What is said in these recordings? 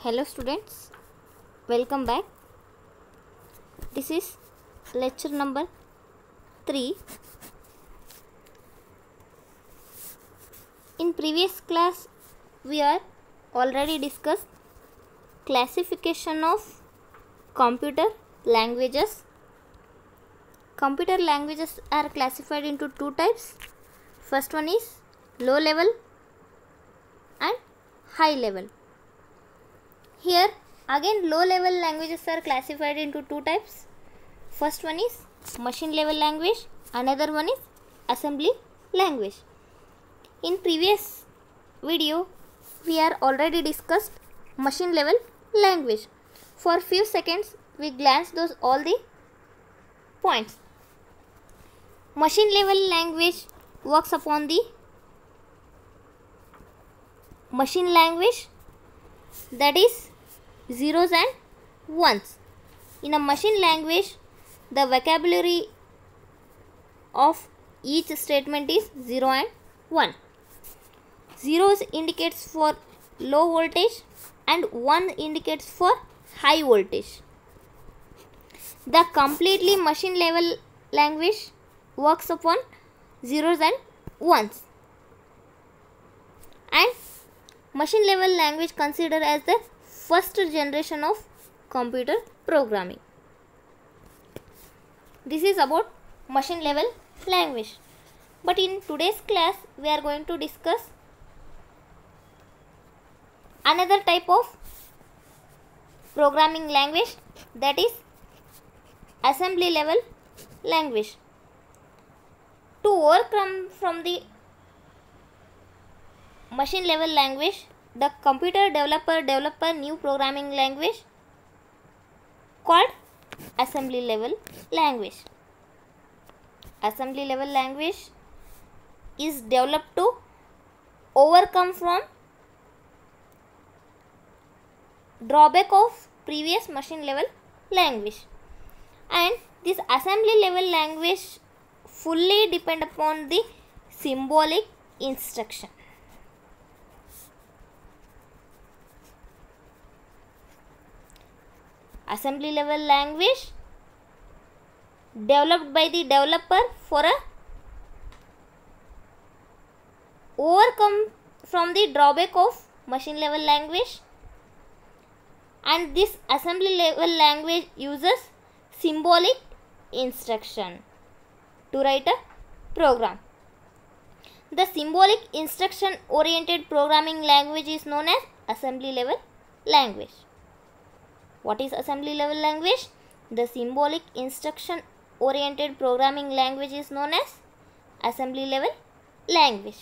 Hello students, welcome back. This is lecture number 3. In previous class we are already discussed classification of computer languages. Computer languages are classified into two types. First one is low level and high level. Here again low level languages are classified into two types. First one is machine level language, another one is assembly language. In previous video we are already discussed machine level language. For few seconds we glance those all the points. Machine level language works upon the machine language, that is zeros and ones. In a machine language, the vocabulary of each statement is 0 and 1. Zeros indicates for low voltage and 1 indicates for high voltage. The completely machine level language works upon zeros and ones, and machine level language considered as the first generation of computer programming. This is about machine level language. But in today's class we are going to discuss another type of programming language, that is assembly level language. To overcome from the machine level language, the computer developer develop a new programming language called assembly level language. Assembly level language is developed to overcome from drawback of previous machine level language, and this assembly level language fully depend upon the symbolic instruction. Assembly level language developed by the developer for a overcome from the drawback of machine level language, and this assembly level language uses symbolic instruction to write a program. The symbolic instruction oriented programming language is known as assembly level language. What is assembly level language? The symbolic instruction oriented programming language is known as assembly level language.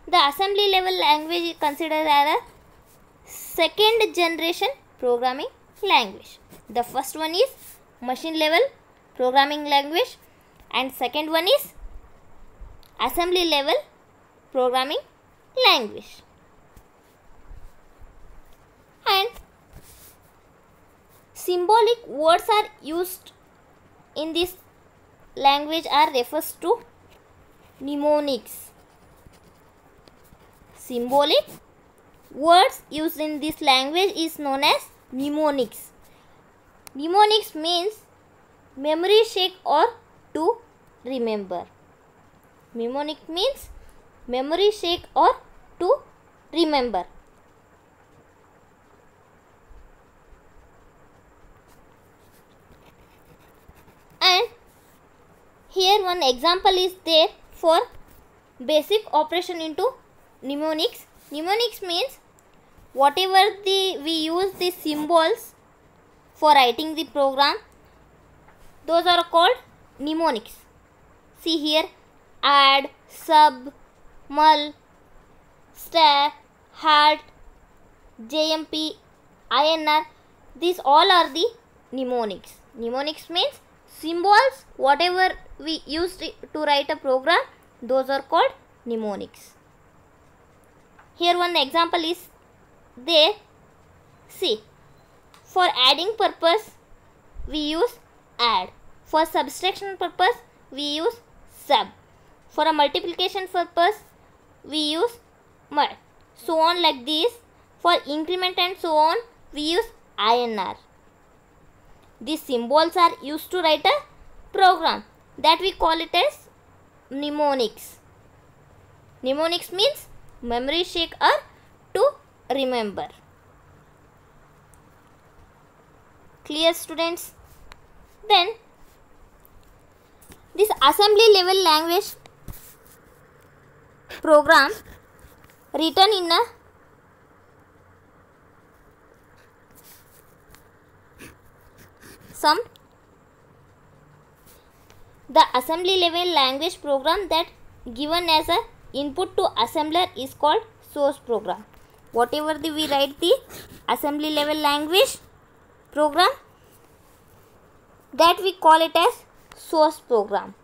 The assembly level language is considered as a second generation programming language. The first one is machine level programming language and second one is assembly level programming language. And symbolic words are used in this language are refers to mnemonics. Symbolic words used in this language is known as mnemonics. Mnemonics means memory shake or to remember. Mnemonic means memory shake or to remember. And here one example is there for basic operation into mnemonics. Mnemonics means whatever we use the symbols for writing the program, those are called mnemonics. See here, add, sub, mul, star, heart, JMP, INR, these all are the mnemonics. Mnemonics means symbols whatever we use to write a program, those are called mnemonics. Here one example is there. See, for adding purpose we use add, for subtraction purpose we use sub, for a multiplication purpose we use mul, so on like this. For increment and so on, we use INR. These symbols are used to write a program that we call it as mnemonics. Mnemonics means memory shaker to remember. Clear, students? Then this assembly level language program written in a the assembly level language program that given as a input to assembler is called source program. Whatever we write the assembly level language program, that we call it as source program,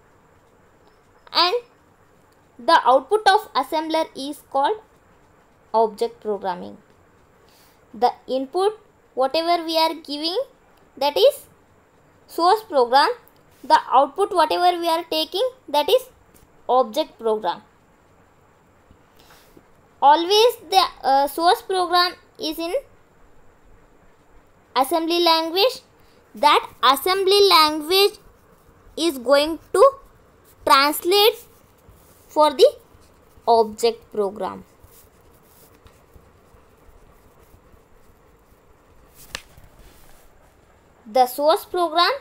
and the output of assembler is called object programming. The input whatever we are giving, that is source program. The output whatever we are taking, that is object program. Always the source program is in assembly language. That assembly language is going to translate for the object program. The source program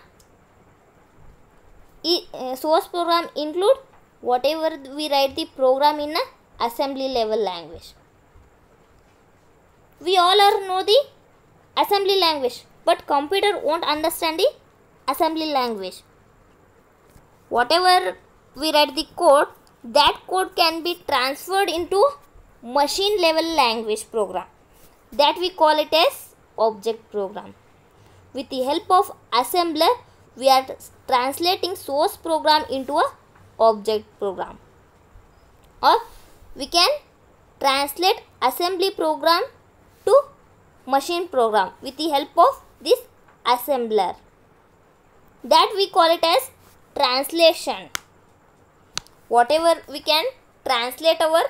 include whatever we write the program in a assembly level language. We all know the assembly language, but computer won't understand the assembly language. Whatever we write the code, that code can be transferred into machine level language program, that we call it as object program. With the help of assembler, we are translating source program into a object program, or we can translate assembly program to machine program with the help of this assembler, that we call it as translation. Whatever we can translate our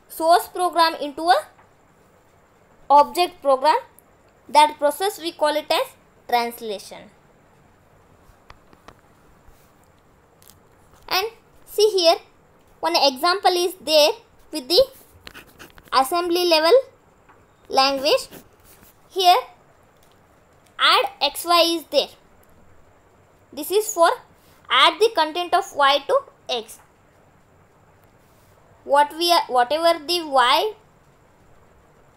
source program into a object program, that process we call it as translation. And see here, one example is there with the assembly level language. Here add xy is there. This is for add the content of y to x. Whatever the y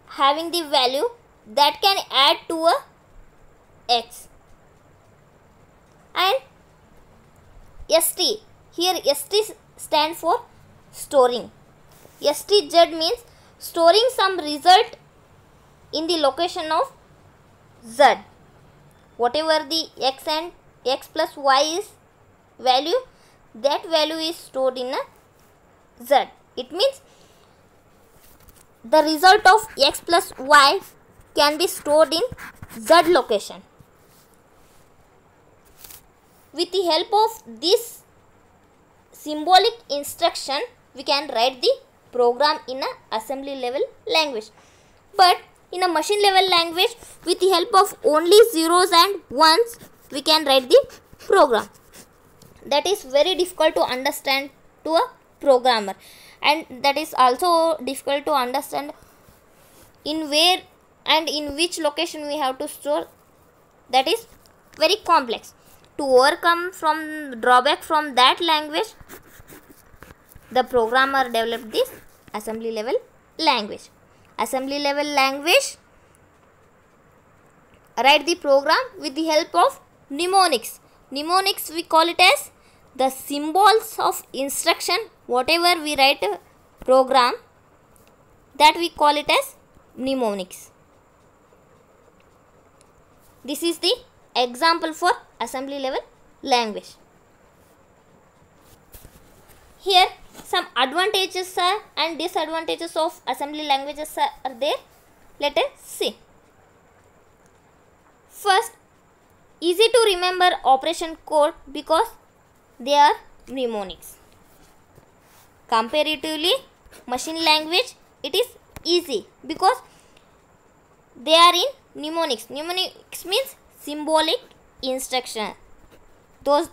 having the value, that can add to a x. And st, here st stand for storing. stz means storing some result in the location of z. Whatever the x and x plus y is value, that value is stored in a z. It means the result of x plus y can be stored in z location. With the help of this symbolic instruction, we can write the program in a assembly level language. But in a machine level language, with the help of only zeros and ones, we can write the program. That is very difficult to understand to a programmer, and that is also difficult to understand in where and in which location we have to store. That is very complex. To overcome from drawback from that language, the programmer developed this assembly level language. Assembly level language write the program with the help of mnemonics. Mnemonics we call it as the symbols of instruction. Whatever we write a program, that we call it as mnemonics. This is the example for assembly level language. Here some advantages and disadvantages of assembly languages are there. Let us see. First, easy to remember operation code because they are mnemonics. Comparatively, machine language, it is easy because they are in mnemonics. Mnemonics means symbolic instruction. Those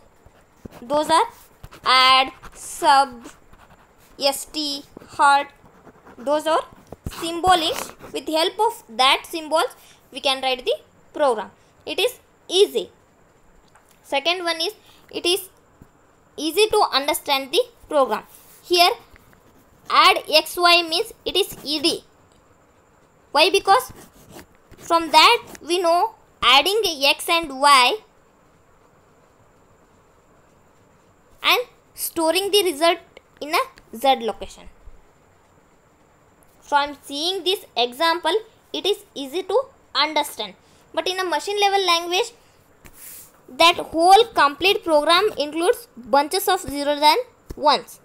are add, sub, st, heart. Those are symbolics. With the help of that symbols we can write the program. It is easy. Second one is, it is easy to understand the program. Here add xy means it is ed. Why? Because from that we know adding x and y and storing the result in a z location. From seeing this example, it is easy to understand. But in a machine level language, that whole complete program includes bunches of zeros and ones.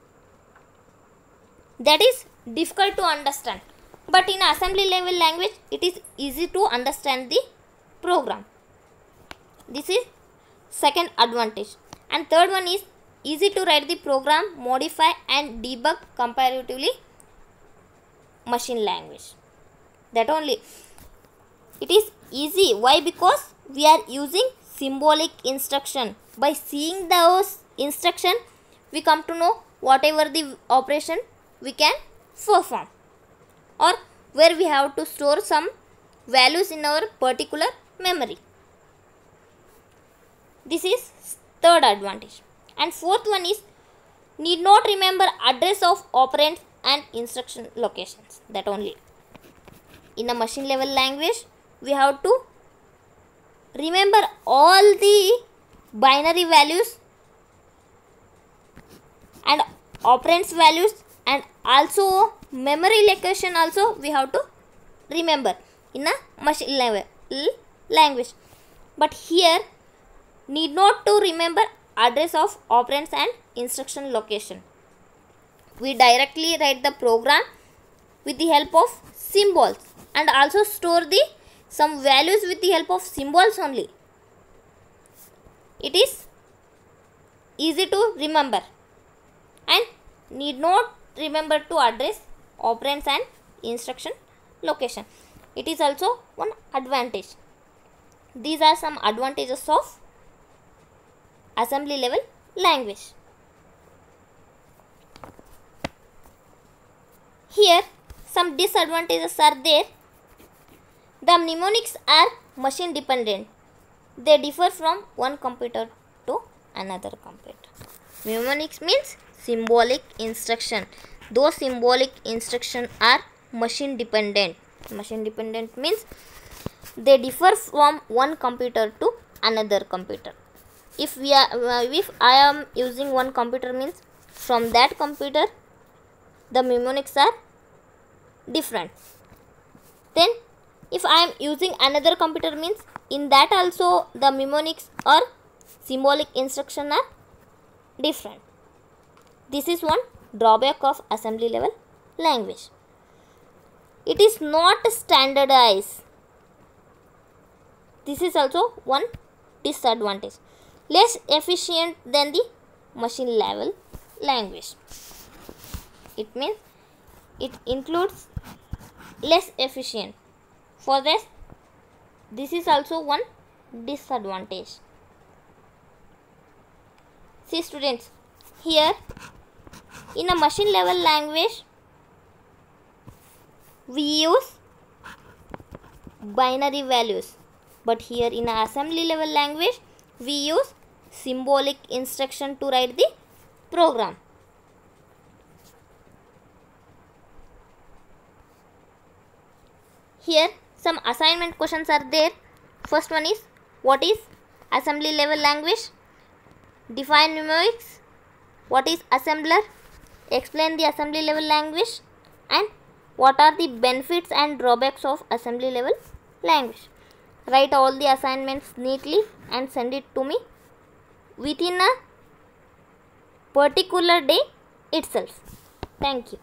That is difficult to understand. But in assembly level language, it is easy to understand the program. This is second advantage. And third one is easy to write the program, modify and debug comparatively machine language. That only. It is easy. Why? Because we are using symbolic instruction. By seeing those instruction, we come to know whatever the operation we can perform, or where we have to store some values in our particular memory. This is third advantage. And fourth one is, need not remember address of operands and instruction locations. That only. In a machine level language, we have to remember all the binary values and operands values, and also memory location also we have to remember in a machine level language. But here need not to remember address of operands and instruction location. We directly write the program with the help of symbols and also store the some values with the help of symbols only. It is easy to remember and need not remember to address operands and instruction location. It is also one advantage. These are some advantages of assembly level language. Here some disadvantages are there. The mnemonics are machine dependent. They differ from one computer to another computer. Mnemonics means symbolic instruction. Those symbolic instructions are machine dependent. Machine dependent means they differ from one computer to another computer. If I am using one computer means from that computer the mnemonics are different. Then if I am using another computer means in that also the mnemonics or symbolic instruction are different. This is one drawback of assembly level language. It is not standardized. This is also one disadvantage. Less efficient than the machine level language. It means it includes less efficient. For this is also one disadvantage. See students, here in a machine level language we use binary values, but here in a assembly level language we use symbolic instruction to write the program. Here some assignment questions are there. First one is, what is assembly level language? Define mnemonics. What is assembler? Explain the assembly level language. And what are the benefits and drawbacks of assembly level language? Write all the assignments neatly and send it to me within a particular day itself. Thank you.